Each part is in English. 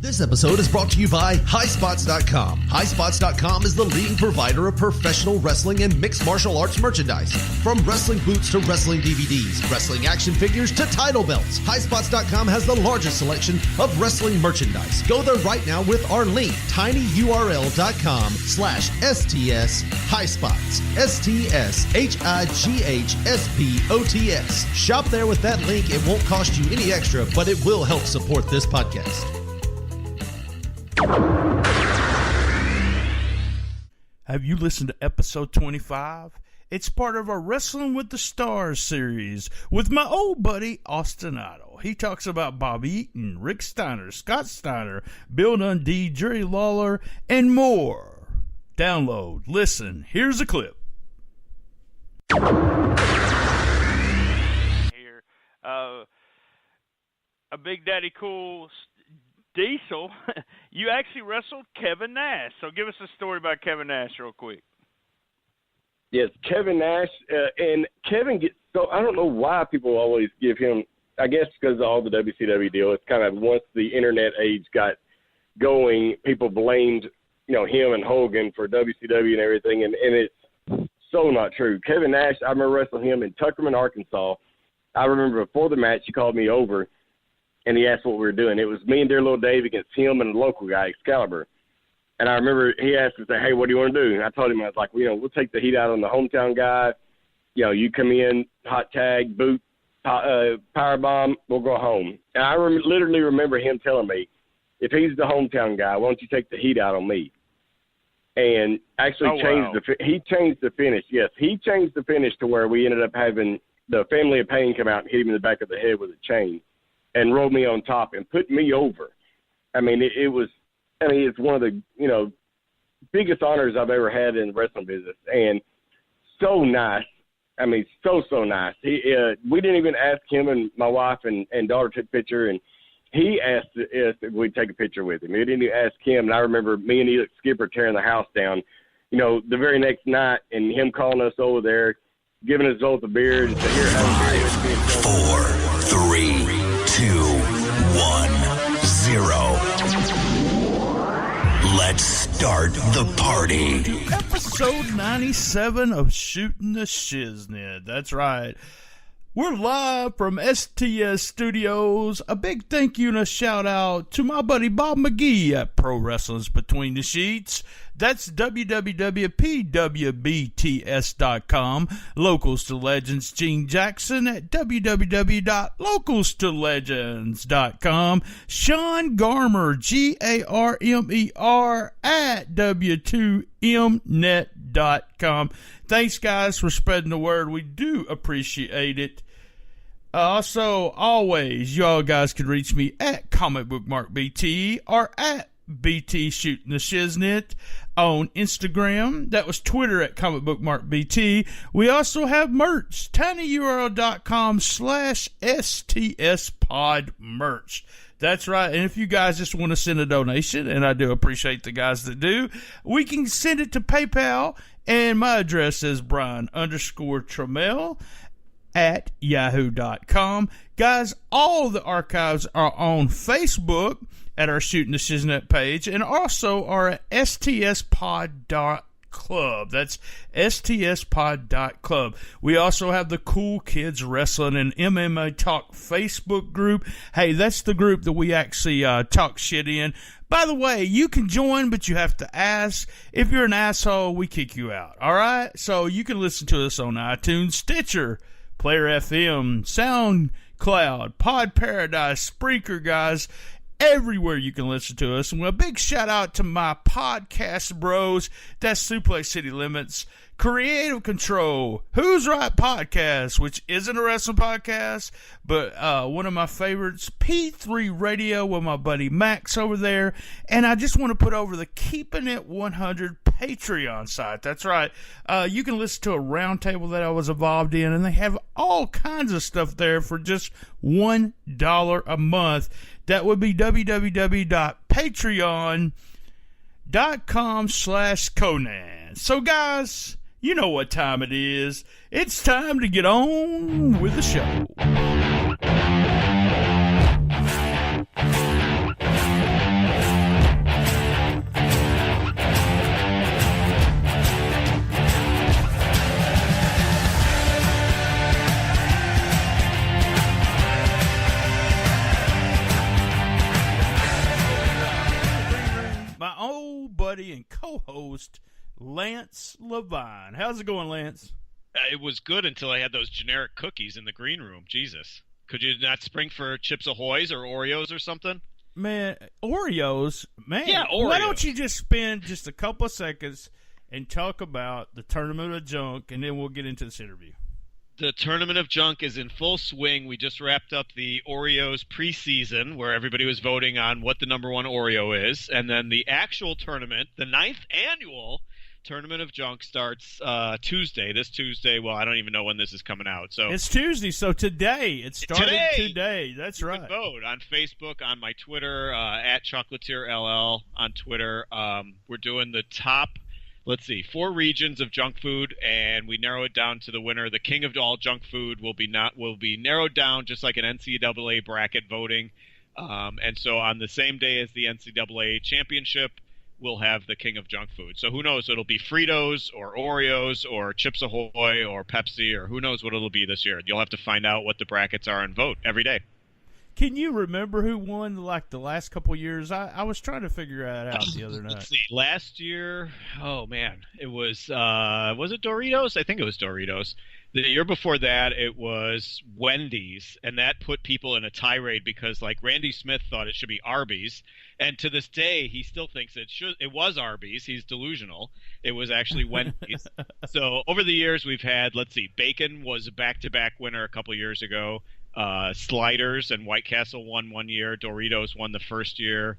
This episode is brought to you by HighSpots.com. HighSpots.com is the leading provider of professional wrestling and mixed martial arts merchandise. From wrestling boots to wrestling DVDs, wrestling action figures to title belts, HighSpots.com has the largest selection of wrestling merchandise. Go there right now with our link, tinyurl.com/STS HighSpots. STSHIGHSPOTS. Shop there with that link. It won't cost you any extra, but it will help support this podcast. Have you listened to episode 25? It's part of our Wrestling with the Stars series with my old buddy Austin Idol. He talks about Bob Eaton, Rick Steiner, Scott Steiner, Bill Dundee, Jerry Lawler, and more. Download, listen, here's a clip. Here, a Big Daddy Cool Diesel, you actually wrestled Kevin Nash. So give us a story about Kevin Nash real quick. Yes, Kevin Nash. And Kevin gets so, I don't know why people always give him, I guess because of all the WCW deal. It's kind of once the internet age got going, people blamed, him and Hogan for WCW and everything. And it's so not true. Kevin Nash, I remember wrestling him in Tuckerman, Arkansas. I remember before the match, he called me over. And he asked what we were doing. It was me and dear little Dave against him and a local guy, Excalibur. And I remember he asked us, "Hey, what do you want to do?" And I told him, I was like, we'll take the heat out on the hometown guy. You come in, hot tag, boot, power bomb, we'll go home. And I literally remember him telling me, if he's the hometown guy, why don't you take the heat out on me? And actually he changed the finish. Yes, he changed the finish to where we ended up having the Family of Pain come out and hit him in the back of the head with a chain and rolled me on top and put me over. I mean, it's one of the, biggest honors I've ever had in the wrestling business. And so nice. I mean, so nice. We didn't even ask him, and my wife and daughter took a picture, and he asked us if we'd take a picture with him. We didn't even ask him. And I remember me and Elix Skipper tearing the house down, the very next night, and him calling us over there, giving us both a beer and said, "Here, have a beer." 5, 4, 3, 2, 1, 0. Let's start the party. Episode 97 of Shooting the Shiznit. That's right. We're live from STS Studios. A big thank you and a shout out to my buddy Bob McGee at Pro Wrestling's Between the Sheets. That's www.pwbts.com. Locals to Legends Gene Jackson at www.localstolegends.com. Sean Garmer, Garmer at w2mnet.com. Thanks, guys, for spreading the word. We do appreciate it. Also, always, y'all guys can reach me at Comic Book Mark BT or at BT Shooting the Shiznit on Instagram. That was Twitter at Comic Book Mark BT. We also have merch, tinyurl.com/STS Pod merch. That's right. And if you guys just want to send a donation, and I do appreciate the guys that do, we can send it to PayPal. And my address is Brian_Trammell at yahoo.com. Guys, all the archives are on Facebook at our Shooting the Shiznit page, and also are at stspod.club. That's stspod.club. We also have the Cool Kids Wrestling and MMA Talk Facebook group. Hey, that's the group that we actually talk shit in. By the way, you can join, but you have to ask. If you're an asshole, we kick you out. All right? So you can listen to us on iTunes, Stitcher, Player FM, SoundCloud, Pod Paradise, Spreaker, guys. Everywhere you can listen to us. And a big shout out to my podcast bros. That's Suplex City Limits, Creative Control, Who's Right Podcast, which isn't a wrestling podcast, but one of my favorites, P3 Radio with my buddy Max over there. And I just want to put over the Keeping It 100 Patreon site. That's right. You can listen to a roundtable that I was involved in, and they have all kinds of stuff there for just $1 a month. That would be www.patreon.com/Conan. So, guys, you know what time it is. It's time to get on with the show. buddy and co-host Lance Levine. How's it going, Lance? It was good until I had those generic cookies in the green room. Jesus. Could you not spring for Chips Ahoy's or Oreos or something? Man, Oreos, man. Yeah, Oreos. Why don't you just spend just a couple of seconds and talk about the Tournament of Junk, and then we'll get into this interview. The Tournament of Junk is in full swing. We just wrapped up the Oreos preseason where everybody was voting on what the number one Oreo is. And then the actual tournament, the 9th annual Tournament of Junk, starts Tuesday. This Tuesday. Well, I don't even know when this is coming out. So it's Tuesday, so today. It started today. That's right. You can vote on Facebook, on my Twitter, at ChocolatierLL on Twitter. We're doing the top, let's see, 4 regions of junk food, and we narrow it down to the winner. The king of all junk food will be narrowed down just like an NCAA bracket voting. And so on the same day as the NCAA championship, we'll have the king of junk food. So who knows? It'll be Fritos or Oreos or Chips Ahoy or Pepsi, or who knows what it'll be this year. You'll have to find out what the brackets are and vote every day. Can you remember who won like the last couple of years? I was trying to figure that out the other night. Let's see. Last year, oh man, it was it Doritos? I think it was Doritos. The year before that, it was Wendy's, and that put people in a tirade because, like, Randy Smith thought it should be Arby's, and to this day, he still thinks it was Arby's. He's delusional. It was actually Wendy's. So over the years, we've had, let's see, Bacon was a back-to-back winner a couple years ago. Sliders and White Castle won one year. Doritos won the first year.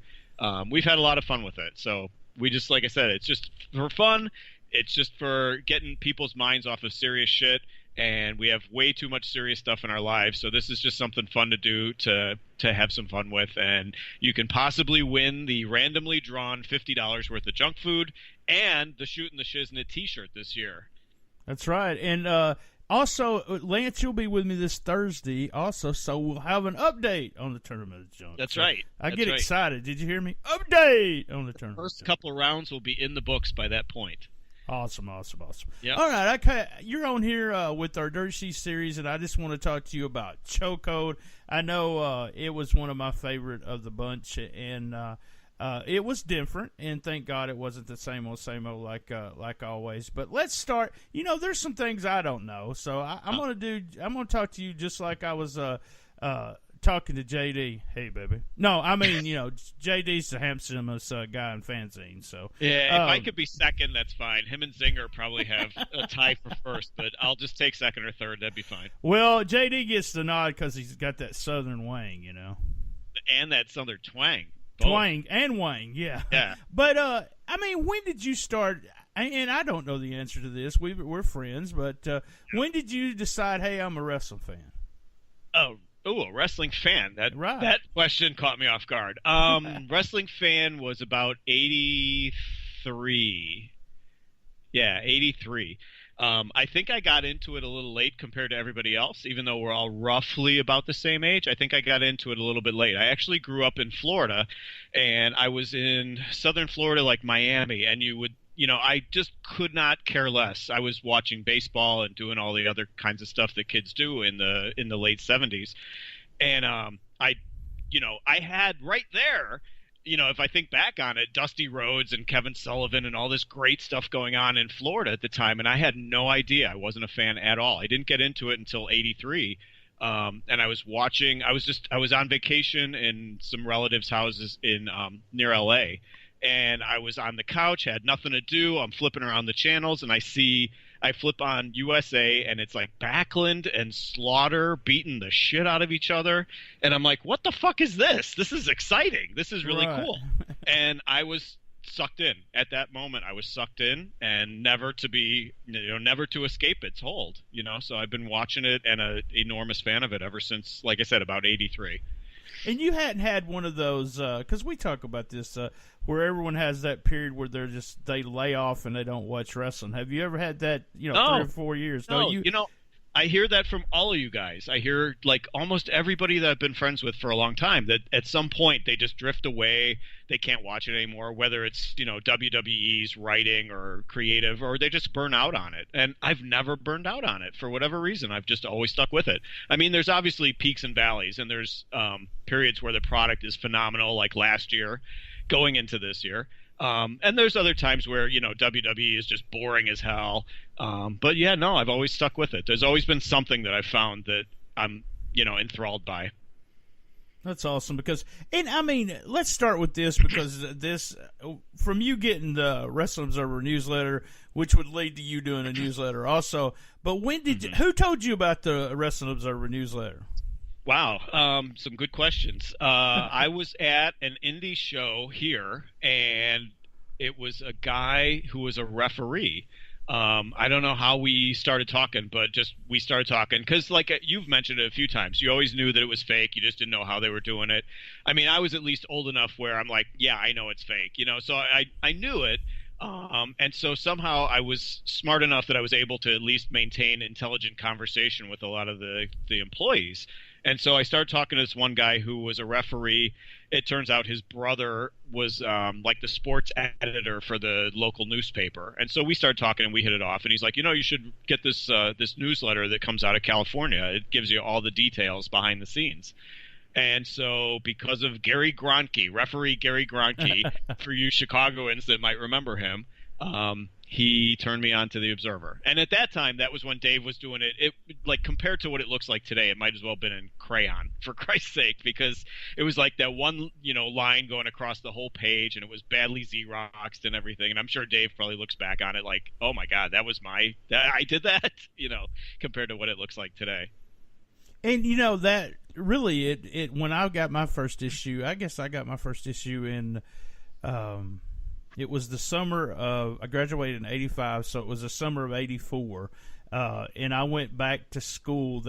We've had a lot of fun with it. So we just, like I said, it's just for fun. It's just for getting people's minds off of serious shit. And we have way too much serious stuff in our lives. So this is just something fun to do to have some fun with. And you can possibly win the randomly drawn $50 worth of junk food and the Shootin' the Shiznit t-shirt this year. That's right. And also, Lance, you'll be with me this Thursday also, so we'll have an update on the Tournament of Junk. That's right. I get excited. Did you hear me? Update on the tournament. First couple of rounds will be in the books by that point. Awesome. Yep. All right, okay. You're on here with our Dirt Sheet series, and I just want to talk to you about Chokehold. I know it was one of my favorite of the bunch, and it was different, and thank God it wasn't the same old like always. But let's start. You know, there's some things I don't know, so I'm gonna talk to you just like I was talking to JD. Hey, baby. No, I mean, you know, JD's the handsomest guy in fanzine. So yeah, if I could be second, that's fine. Him and Zinger probably have a tie for first, but I'll just take second or third. That'd be fine. Well, JD gets the nod because he's got that southern wang, you know, and that southern twang. Twang and wang, yeah. Yeah. But I mean, when did you start? And I don't know the answer to this. We're friends, but when did you decide? Hey, I'm a wrestling fan. Oh, a wrestling fan. That question caught me off guard. Wrestling fan was about 83. Yeah, 83. I think I got into it a little late compared to everybody else, even though we're all roughly about the same age. I think I got into it a little bit late. I actually grew up in Florida, and I was in southern Florida, like Miami, and I just could not care less. I was watching baseball and doing all the other kinds of stuff that kids do in the late 70s. And I had right there, if I think back on it, Dusty Rhodes and Kevin Sullivan and all this great stuff going on in Florida at the time, and I had no idea. I wasn't a fan at all. I didn't get into it until 83. And I was watching. I was on vacation in some relatives' houses in near LA. And I was on the couch, had nothing to do. I'm flipping around the channels, and I flip on USA, and it's like Backlund and Slaughter beating the shit out of each other. And I'm like, what the fuck is this? This is exciting. This is really cool. And I was sucked in. At that moment, I was sucked in, and never to escape its hold. So I've been watching it and an enormous fan of it ever since, like I said, about 83. And you hadn't had one of those, because we talk about this, where everyone has that period where they lay off and they don't watch wrestling. Have you ever had that, 3 or 4 years? No, I hear that from all of you guys. I hear, like, almost everybody that I've been friends with for a long time, that at some point they just drift away. They can't watch it anymore, whether it's, WWE's writing or creative, or they just burn out on it. And I've never burned out on it for whatever reason. I've just always stuck with it. I mean, there's obviously peaks and valleys, and there's periods where the product is phenomenal, like last year, going into this year. And there's other times where, WWE is just boring as hell. But yeah, no, I've always stuck with it. There's always been something that I've found that I'm, enthralled by. That's awesome let's start with this because from you getting the Wrestling Observer newsletter, which would lead to you doing a newsletter also. But when did who told you about the Wrestling Observer newsletter? Wow, some good questions. I was at an indie show here, and it was a guy who was a referee. I don't know how we started talking, but we started talking because, like you've mentioned it a few times, you always knew that it was fake. You just didn't know how they were doing it. I mean, I was at least old enough where I'm like, yeah, I know it's fake, so I knew it. And so somehow I was smart enough that I was able to at least maintain intelligent conversation with a lot of the employees. And so I started talking to this one guy who was a referee. It turns out his brother was like the sports editor for the local newspaper. And so we started talking and we hit it off. And he's like, you should get this newsletter that comes out of California. It gives you all the details behind the scenes. And so because of Gary Gronke, referee Gary Gronke, for you Chicagoans that might remember him, he turned me on to the Observer. And at that time, that was when Dave was doing it. It, like, compared to what it looks like today, it might as well have been in crayon, for Christ's sake, because it was like that one, line going across the whole page, and it was badly Xeroxed and everything. And I'm sure Dave probably looks back on it like, oh my God, I did that, compared to what it looks like today. And that really it when I got my first issue, I guess I got my first issue in it was the summer of, I graduated in 85, so it was the summer of 84. And I went back to school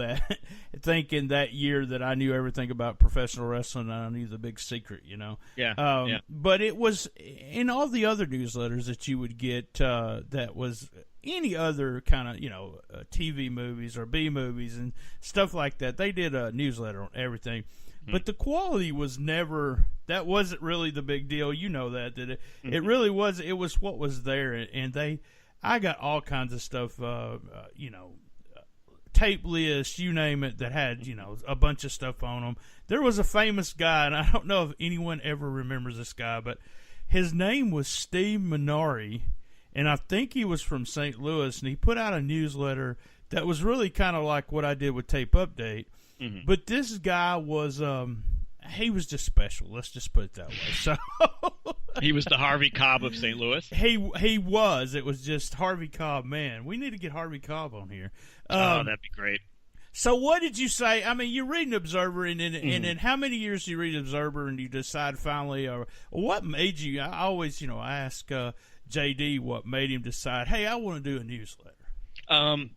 thinking that year that I knew everything about professional wrestling and I knew the big secret, Yeah. Yeah. But it was in all the other newsletters that you would get that was any other kind of, TV movies or B movies and stuff like that. They did a newsletter on everything. But the quality was never, that wasn't really the big deal. You know that it really was, it was what was there. And I got all kinds of stuff, tape lists, you name it, that had, a bunch of stuff on them. There was a famous guy, and I don't know if anyone ever remembers this guy, but his name was Steve Minari, and I think he was from St. Louis, and he put out a newsletter that was really kind of like what I did with Tape Update. Mm-hmm. But this guy was, he was just special. Let's just put it that way. So he was the Harvey Cobb of St. Louis. He was. It was just Harvey Cobb. Man, we need to get Harvey Cobb on here. That'd be great. So what did you say? I mean, you're reading Observer, and in how many years do you read Observer, and you decide finally, or what made you? I always, ask JD what made him decide, hey, I want to do a newsletter.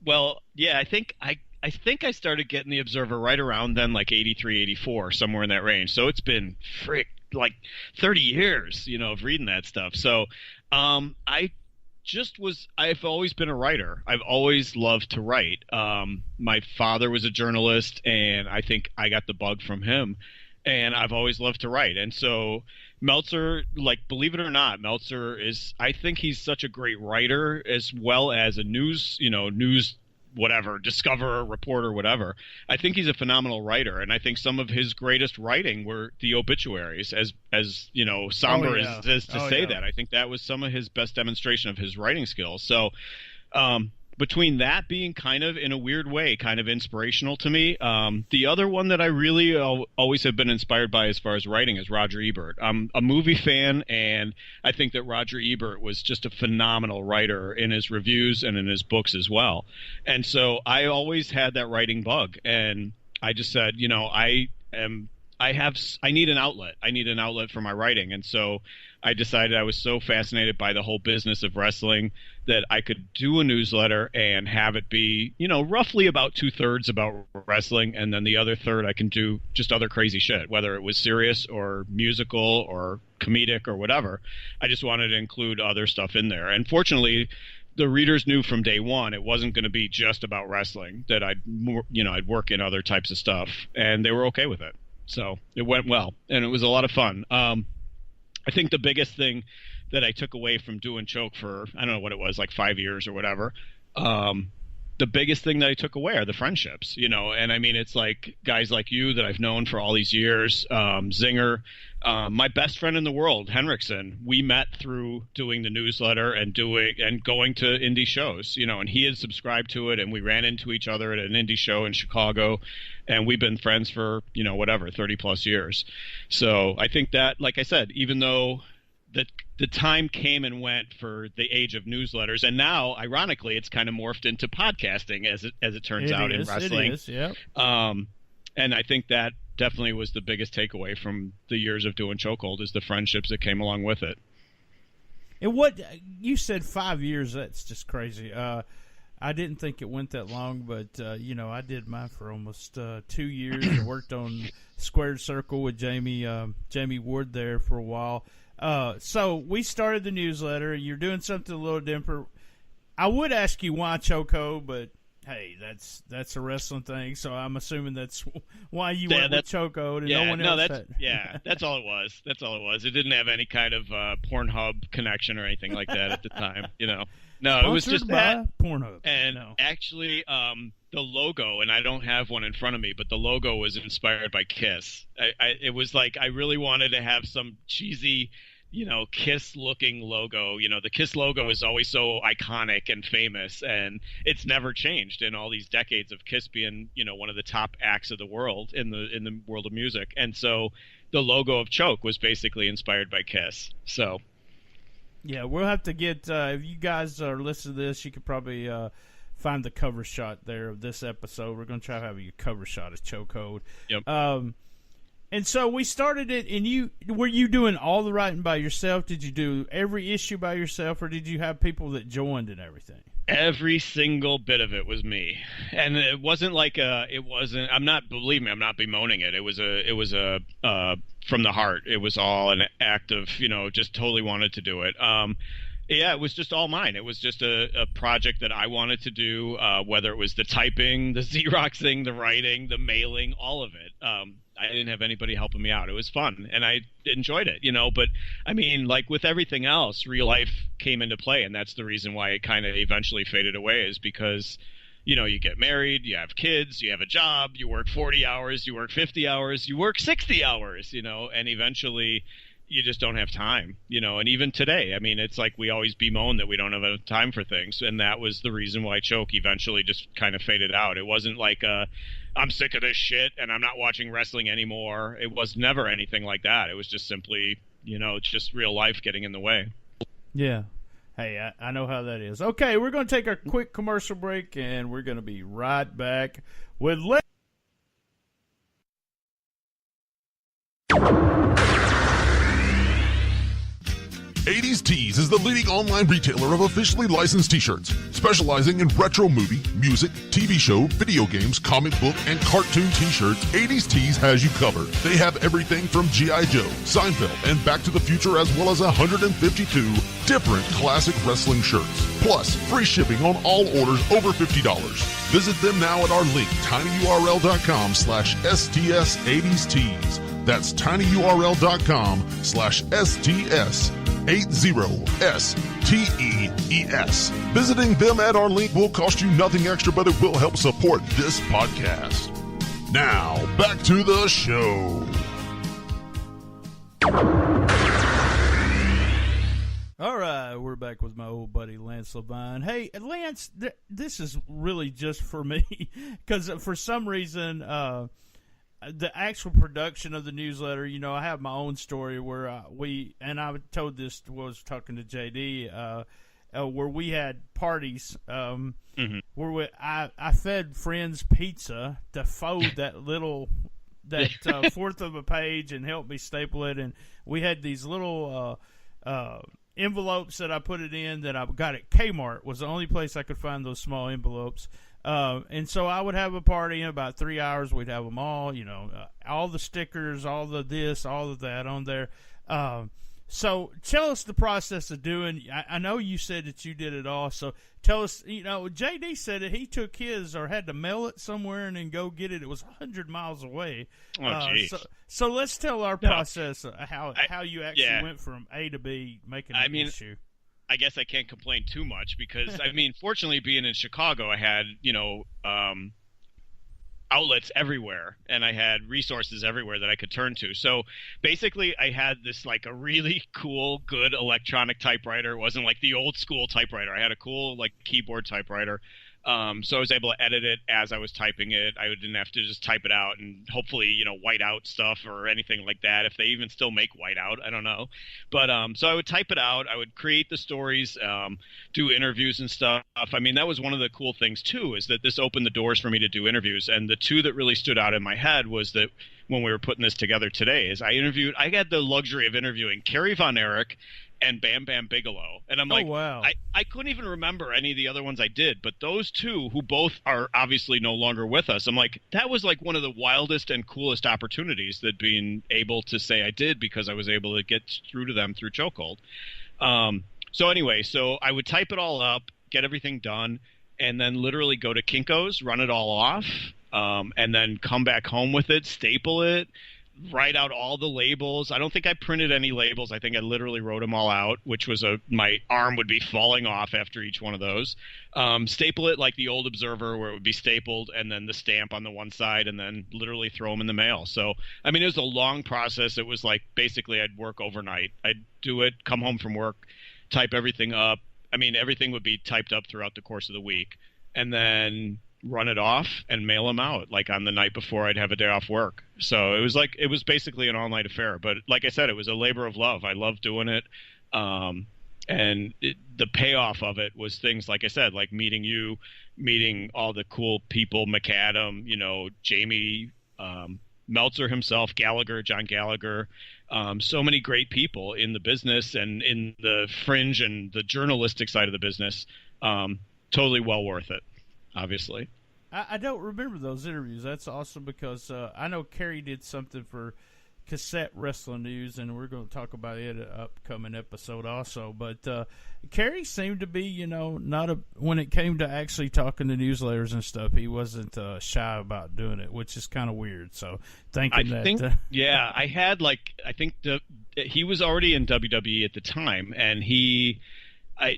Well, yeah, I think I started getting the Observer right around then, like 83, 84, somewhere in that range. So it's been like 30 years, of reading that stuff. So I've always been a writer. I've always loved to write. My father was a journalist, and I think I got the bug from him. And I've always loved to write. And so Meltzer, like, believe it or not, Meltzer I think he's such a great writer as well as a news whatever, discoverer, reporter, whatever. I think he's a phenomenal writer, and I think some of his greatest writing were the obituaries, as somber as to say that. I think that was some of his best demonstration of his writing skills. So between that being kind of, in a weird way, kind of inspirational to me, the other one that I really always have been inspired by as far as writing is Roger Ebert. I'm a movie fan, and I think that Roger Ebert was just a phenomenal writer in his reviews and in his books as well. And so I always had that writing bug, and I just said, I need an outlet. I need an outlet for my writing. And so I decided I was so fascinated by the whole business of wrestling that I could do a newsletter and have it be, roughly about 2/3 about wrestling. And then the other third I can do just other crazy shit, whether it was serious or musical or comedic or whatever. I just wanted to include other stuff in there. And fortunately, the readers knew from day one it wasn't going to be just about wrestling, that I'd work in other types of stuff, and they were okay with it. So it went well, and it was a lot of fun. I think the biggest thing that I took away from doing Choke for, I don't know what it was, like 5 years or whatever, the biggest thing that I took away are the friendships, and I mean, it's like guys like you that I've known for all these years, Zinger, my best friend in the world, Henriksen, we met through doing the newsletter and going to indie shows, and he had subscribed to it, and we ran into each other at an indie show in Chicago, and we've been friends for, 30 plus years. So I think that, like I said, even though the time came and went for the age of newsletters, and now, ironically, it's kind of morphed into podcasting as it turns out in wrestling. It is, yeah. And I think that definitely was the biggest takeaway from the years of doing Chokehold is the friendships that came along with it. And what you said, 5 years? That's just crazy. I didn't think it went that long, but I did mine for almost 2 years. I worked on Squared Circle with Jamie Ward there for a while. So we started the newsletter. You're doing something a little different. I would ask you why Chokehold, but hey, that's a wrestling thing. So I'm assuming that's why you went with Chokehold and no one else. That's all it was. That's all it was. It didn't have any kind of Pornhub connection or anything like that at the time. No, it was just that Pornhub. And actually, the logo, and I don't have one in front of me, but the logo was inspired by Kiss. It was like I really wanted to have some cheesy, Kiss-looking logo. The Kiss logo is always so iconic and famous, and it's never changed in all these decades of Kiss being, one of the top acts of the world in the world of music. And so the logo of Choke was basically inspired by Kiss. So. Yeah, we'll have to get if you guys are listening to this, you could probably find the cover shot there of this episode. We're going to try to have a cover shot of Chokehold. Yep. And so we started it, and were you doing all the writing by yourself? Did you do every issue by yourself, or did you have people that joined and everything? Every single bit of it was me, and it wasn't like I'm not bemoaning it. It was from the heart. It was all an act of, just totally wanted to do it. Yeah, it was just all mine. It was just a project that I wanted to do, whether it was the typing, the Xeroxing, the writing, the mailing, all of it. I didn't have anybody helping me out. It was fun, and I enjoyed it, But, I mean, like with everything else, real life came into play, and that's the reason why it kind of eventually faded away is because, you get married, you have kids, you have a job, you work 40 hours, you work 50 hours, you work 60 hours, and eventually you just don't have time, and even today, I mean, it's like we always bemoan that we don't have time for things, and that was the reason why Choke eventually just kind of faded out. It wasn't like I'm sick of this shit and I'm not watching wrestling anymore. It was never anything like that. It was just simply, just real life getting in the way. Yeah. Hey, I know how that is. Okay, we're going to take a quick commercial break, and we're going to be right back with 80s Tees is the leading online retailer of officially licensed t-shirts, specializing in retro movie, music, TV show, video games, comic book, and cartoon t-shirts. 80s Tees has you covered. They have everything from G.I. Joe, Seinfeld, and Back to the Future, as well as 152 different classic wrestling shirts. Plus, free shipping on all orders over $50. Visit them now at our link, tinyurl.com/STS80stees. That's tinyurl.com/STS80stees. Visiting them at our link will cost you nothing extra, but it will help support this podcast. Now, back to the show. All right, we're back with my old buddy Lance Levine. Hey, Lance, this is really just for me because for some reason the actual production of the newsletter, I have my own story where I told this, was talking to JD, where we had parties where I fed friends pizza to fold that fourth of a page and help me staple it, and we had these little envelopes that I put it in that I got at Kmart. Was the only place I could find those small envelopes. And so I would have a party in about 3 hours. We'd have them all, all the stickers, all the this, all of that on there. So tell us the process of doing. I know you said that you did it all. So tell us. JD said that he took his or had to mail it somewhere and then go get it. It was 100 miles away. Oh, geez. So let's tell our process how you actually went from A to B making an issue. I guess I can't complain too much because, I mean, fortunately, being in Chicago, I had, outlets everywhere, and I had resources everywhere that I could turn to. So basically, I had this like a really cool, good electronic typewriter. It wasn't like the old school typewriter. I had a cool like keyboard typewriter. So I was able to edit it as I was typing it. I didn't have to just type it out and hopefully, white out stuff or anything like that. If they even still make white out, I don't know. But so I would type it out. I would create the stories, do interviews and stuff. I mean, that was one of the cool things too, is that this opened the doors for me to do interviews. And the two that really stood out in my head was that when we were putting this together today, is I had the luxury of interviewing Kerry Von Erich and Bam Bam Bigelow. And I'm like, wow. I couldn't even remember any of the other ones I did, but those two, who both are obviously no longer with us, I'm like, that was like one of the wildest and coolest opportunities that being able to say I did, because I was able to get through to them through Chokehold. So anyway, so I would type it all up, get everything done, and then literally go to Kinko's, run it all off, and then come back home with it, staple it, write out all the labels. I don't think I printed any labels. I think I literally wrote them all out, which was my arm would be falling off after each one of those. Staple it like the old Observer, where it would be stapled and then the stamp on the one side, and then literally throw them in the mail. So, I mean, it was a long process. It was like basically I'd work overnight. I'd do it, come home from work, type everything up. I mean, everything would be typed up throughout the course of the week, and then run it off and mail them out like on the night before I'd have a day off work. So it was basically an all-night affair. But like I said, it was a labor of love. I loved doing it. The payoff of it was things, like I said, like meeting you, meeting all the cool people, McAdam, Jamie, Meltzer himself, John Gallagher, so many great people in the business and in the fringe and the journalistic side of the business. Totally well worth it, obviously. I don't remember those interviews. That's awesome, because I know Kerry did something for Cassette Wrestling News, and we're going to talk about it in an upcoming episode also. But Kerry seemed to be, when it came to actually talking to newsletters and stuff, he wasn't shy about doing it, which is kind of weird. So I had I think he was already in WWE at the time, and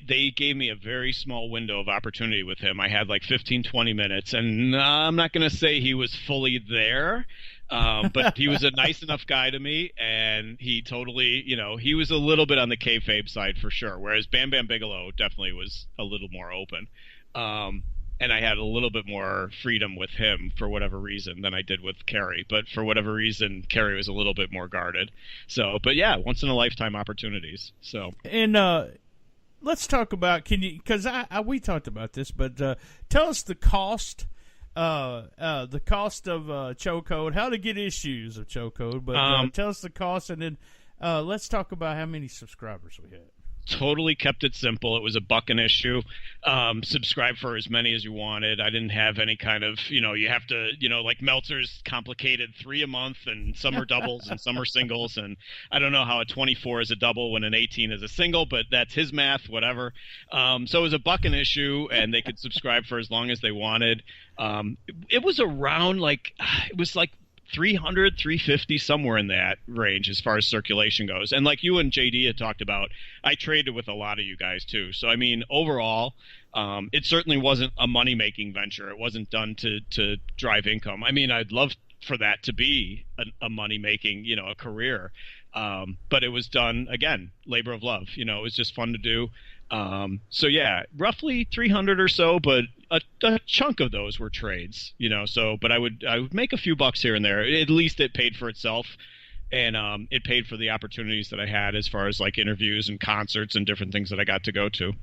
they gave me a very small window of opportunity with him. I had like 15, 20 minutes, and I'm not going to say he was fully there, but he was a nice enough guy to me, and he totally, he was a little bit on the kayfabe side for sure, whereas Bam Bam Bigelow definitely was a little more open. And I had a little bit more freedom with him for whatever reason than I did with Kerry. But for whatever reason, Kerry was a little bit more guarded. So, but yeah, once in a lifetime opportunities. So, and let's talk about, because we talked about this, but tell us the cost of Chokehold, how to get issues of Chokehold, but tell us the cost, and then let's talk about how many subscribers we had. Totally kept it simple. It was $1 an issue. Subscribe for as many as you wanted. I didn't have any kind of, you have to, like Meltzer's complicated 3 a month, and some are doubles and some are singles. And I don't know how a 24 is a double when an 18 is a single, but that's his math, whatever. So it was $1 an issue, and they could subscribe for as long as they wanted. It was around it was like 300, 350, somewhere in that range as far as circulation goes. And like you and JD had talked about, I traded with a lot of you guys too. So, I mean, overall, it certainly wasn't a money-making venture. It wasn't done to drive income. I mean, I'd love for that to be a money-making, a career. But it was done, again, labor of love. It was just fun to do. So yeah, roughly 300 or so, but a chunk of those were trades, but I would make a few bucks here and there. At least it paid for itself, and it paid for the opportunities that I had as far as like interviews and concerts and different things that I got to go to.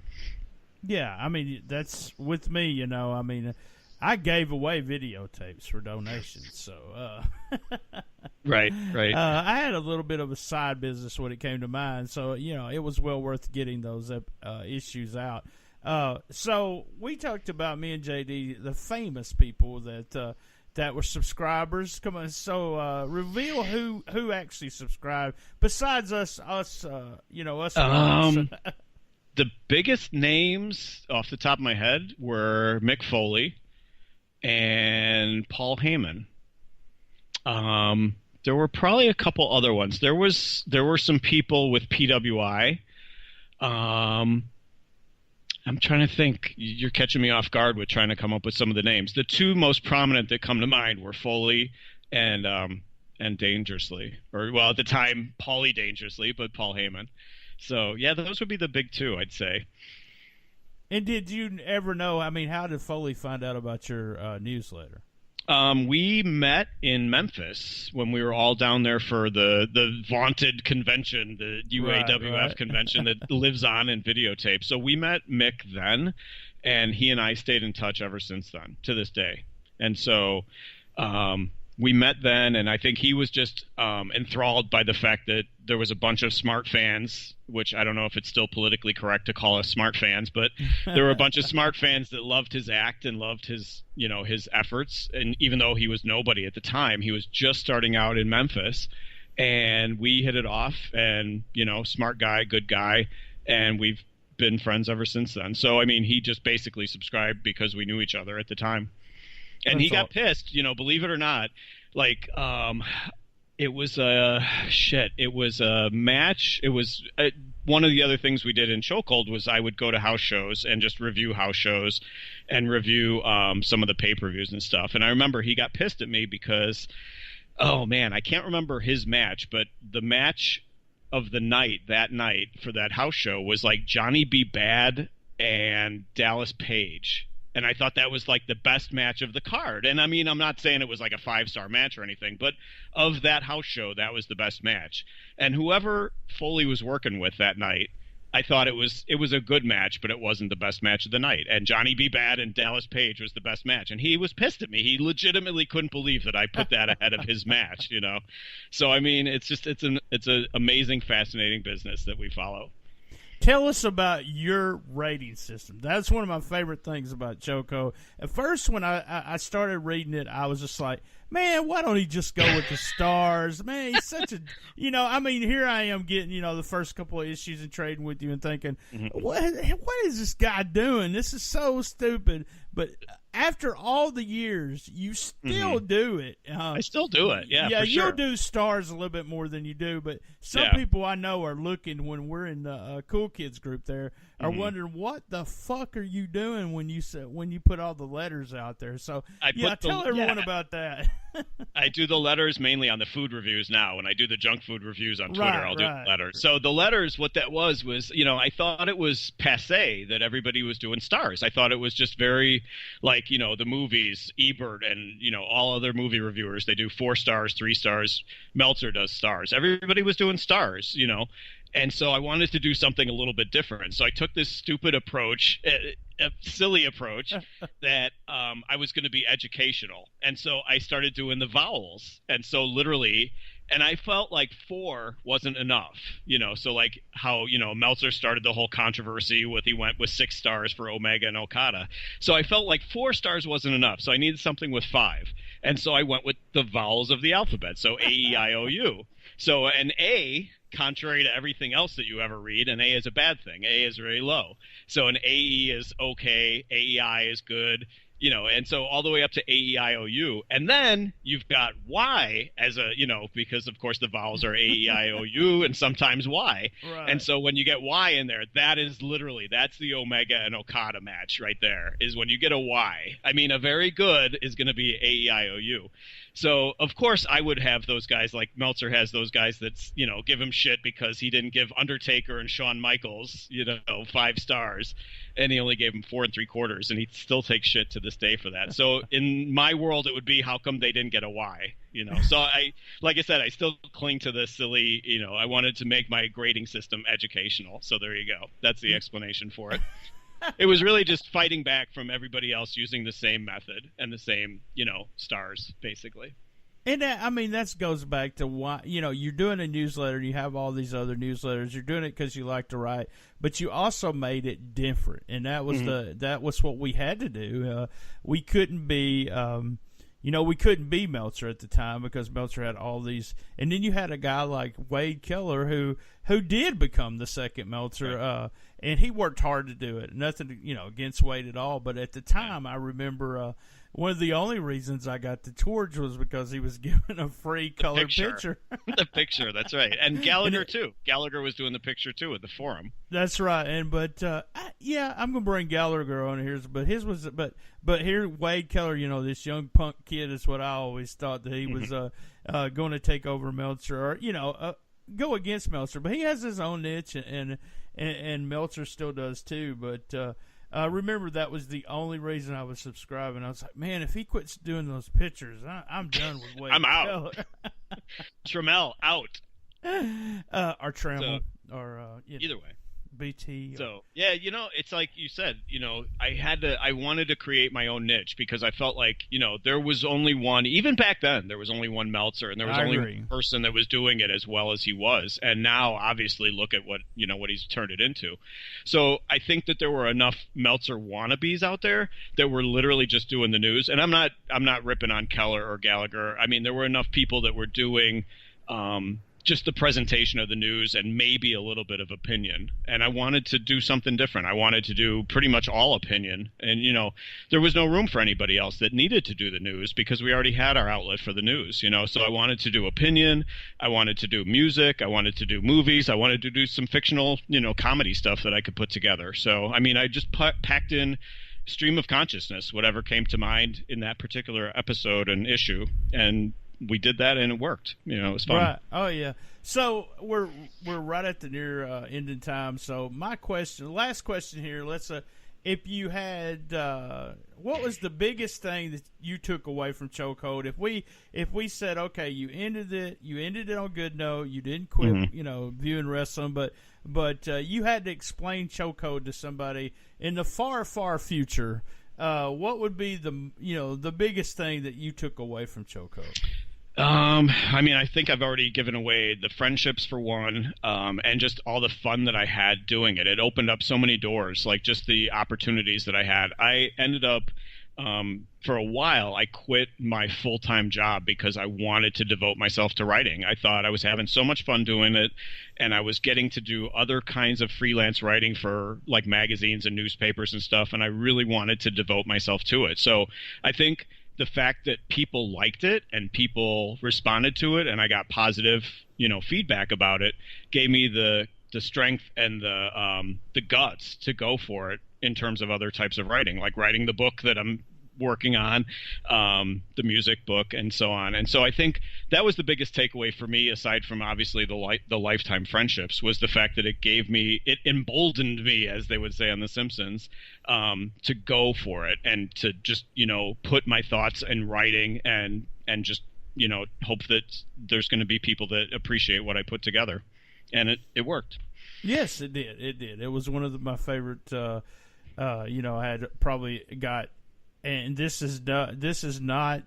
Yeah, I mean, that's with me, I mean, I gave away videotapes for donations, so right. I had a little bit of a side business when it came to mine, so it was well worth getting those issues out. So we talked about, me and JD, the famous people that were subscribers. Come on, so reveal who actually subscribed besides us. The biggest names off the top of my head were Mick Foley and Paul Heyman. There were probably a couple other ones. There were some people with PWI. I'm trying to think. You're catching me off guard with trying to come up with some of the names. The two most prominent that come to mind were Foley and Dangerously, or well, at the time, Paulie Dangerously, but Paul Heyman. So yeah, those would be the big two, I'd say. And did you ever know? I mean, how did Foley find out about your newsletter? We met in Memphis when we were all down there for the vaunted convention, the UAWF convention that lives on in videotape. So we met Mick then, and he and I stayed in touch ever since then, to this day. And so we met then, and I think he was just enthralled by the fact that there was a bunch of smart fans, which I don't know if it's still politically correct to call us smart fans, but there were a bunch of smart fans that loved his act and loved his, his efforts. And even though he was nobody at the time, he was just starting out in Memphis, and we hit it off. And smart guy, good guy, and we've been friends ever since then. So I mean, he just basically subscribed because we knew each other at the time. And he got pissed, believe it or not. Like, it was a match. It was one of the other things we did in Chokehold was I would go to house shows and just review house shows and review some of the pay-per-views and stuff. And I remember he got pissed at me because, oh man, I can't remember his match, but the match of the night that night for that house show was like Johnny B. Bad and Dallas Page. And I thought that was like the best match of the card. And I mean, I'm not saying it was like a 5-star match or anything, but of that house show, that was the best match. And whoever Foley was working with that night, I thought it was a good match, but it wasn't the best match of the night. And Johnny B. Bad and Dallas Page was the best match. And he was pissed at me. He legitimately couldn't believe that I put that ahead of his match, So I mean, it's an amazing, fascinating business that we follow. Tell us about your rating system. That's one of my favorite things about Chokehold. At first, when I started reading it, I was just like, man, why don't he just go with the stars? Man, he's such a, I mean, here I am getting, the first couple of issues and trading with you and thinking, what is this guy doing? This is so stupid. But after all the years, you still do it. I still do it, yeah, yeah. For sure. You'll do stars a little bit more than you do, but some people I know are looking when we're in the Cool Kids group there are wondering what the fuck are you doing when you put all the letters out there. So tell everyone about that. I do the letters mainly on the food reviews now. When I do the junk food reviews on Twitter, I'll do the letters. So the letters, what that was, I thought it was passé that everybody was doing stars. I thought it was just very like, the movies, Ebert and, all other movie reviewers, they do 4 stars, 3 stars. Meltzer does stars. Everybody was doing stars, And so I wanted to do something a little bit different. So I took this stupid approach, a silly approach, that I was going to be educational. And so I started doing the vowels. And so literally, and I felt like 4 wasn't enough, so like how, Meltzer started the whole controversy with, he went with 6 stars for Omega and Okada. So I felt like 4 stars wasn't enough. So I needed something with 5. And so I went with the vowels of the alphabet. So A-E-I-O-U. So an A, contrary to everything else that you ever read, an A is a bad thing. A is very low. So an AE is okay. AEI is good. And so all the way up to A-E-I-O-U. And then you've got Y as a, because of course the vowels are A-E-I-O-U and sometimes Y. Right. And so when you get Y in there, that's the Omega and Okada match right there, is when you get a Y. I mean, a very good is going to be A-E-I-O-U. So, of course, I would have those guys, like Meltzer has those guys that's, give him shit because he didn't give Undertaker and Shawn Michaels, 5 stars, and he only gave him 4 3/4, and he still takes shit to this day for that. So, in my world, it would be, how come they didn't get a Y, So, like I said, I still cling to the silly, I wanted to make my grading system educational. So, there you go. That's the explanation for it. It was really just fighting back from everybody else using the same method and the same, stars, basically. And that goes back to why, you're doing a newsletter, you have all these other newsletters, you're doing it because you like to write, but you also made it different. And that was that was what we had to do. We couldn't be, we couldn't be Meltzer at the time because Meltzer had all these, and then you had a guy like Wade Keller who did become the second Meltzer, right. And he worked hard to do it. Nothing, against Wade at all. But at the time, I remember one of the only reasons I got the torch was because he was giving a free colored picture. The picture, that's right. And Gallagher, too. Gallagher was doing the picture, too, at the forum. That's right. And but I'm gonna bring Gallagher on here, but his was but here Wade Keller, this young punk kid is what I always thought that he was going to take over Meltzer, or go against Meltzer. But he has his own niche, and Meltzer still does too. But remember, that was the only reason I was subscribing. I was like, man, if he quits doing those pictures, I'm done with Wade. I'm out. Trammell out. Or Trammell, either way. BT. So it's like you said, I wanted to create my own niche because I felt like, there was only one, even back then, there was only one Meltzer, and there was only one person that was doing it as well as he was. And now, obviously, look at what he's turned it into. So I think that there were enough Meltzer wannabes out there that were literally just doing the news. And I'm not ripping on Keller or Gallagher. I mean, there were enough people that were doing, just the presentation of the news and maybe a little bit of opinion. And I wanted to do something different. I wanted to do pretty much all opinion. And, there was no room for anybody else that needed to do the news because we already had our outlet for the news, So I wanted to do opinion. I wanted to do music. I wanted to do movies. I wanted to do some fictional, comedy stuff that I could put together. So, I mean, I just packed in stream of consciousness, whatever came to mind in that particular episode and issue. And we did that, and it worked. It was fun. Right. Oh yeah. So we're right at the near ending time. So my last question here. Let's if you had, what was the biggest thing that you took away from Chokehold? If we said, okay, you ended it on a good note. You didn't quit, viewing wrestling, but you had to explain Chokehold to somebody in the far, far future. What would be the biggest thing that you took away from Chokehold? I mean, I think I've already given away the friendships for one, and just all the fun that I had doing it. It opened up so many doors, like just the opportunities that I had. I ended up, for a while, I quit my full-time job because I wanted to devote myself to writing. I thought I was having so much fun doing it, and I was getting to do other kinds of freelance writing for like magazines and newspapers and stuff, and I really wanted to devote myself to it. So I think the fact that people liked it and people responded to it and I got positive, feedback about it gave me the strength and the guts to go for it in terms of other types of writing, like writing the book that I'm working on, the music book, and so on. And so I think that was the biggest takeaway for me, aside from obviously the lifetime friendships, was the fact that it emboldened me, as they would say on The Simpsons, to go for it and to just, put my thoughts in writing and just, hope that there's going to be people that appreciate what I put together. And it worked. Yes, it did. It was one of my favorite, I had probably got, and this is not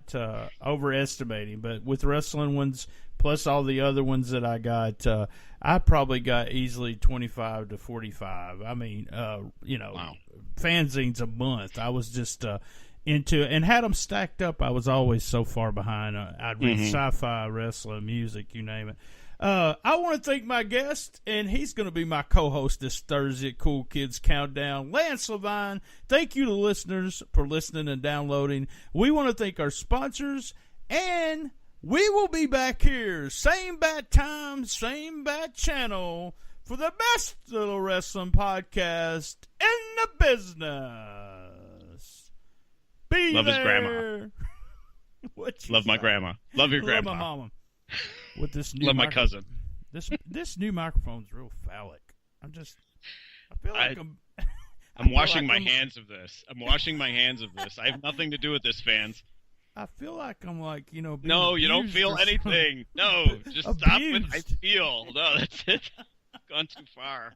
overestimating, but with wrestling ones plus all the other ones that I got, I probably got easily 25 to 45. I mean, wow. Fanzines a month. I was just into it and had them stacked up. I was always so far behind. I'd read sci-fi, wrestling, music, you name it. I want to thank my guest, and he's going to be my co-host this Thursday at Cool Kids Countdown, Lance Levine. Thank you to listeners for listening and downloading. We want to thank our sponsors, and we will be back here, same bad time, same bad channel, for the best little wrestling podcast in the business. Love his grandma. Love my grandma. Love your grandma. Love my mama. With this new love my cousin. This new microphone's real phallic. I feel like I'm washing my hands of this. I'm washing my hands of this. I have nothing to do with this, fans. I feel like I'm like, being no, you don't feel anything. No, just stop when I feel. No, that's it. Gone too far.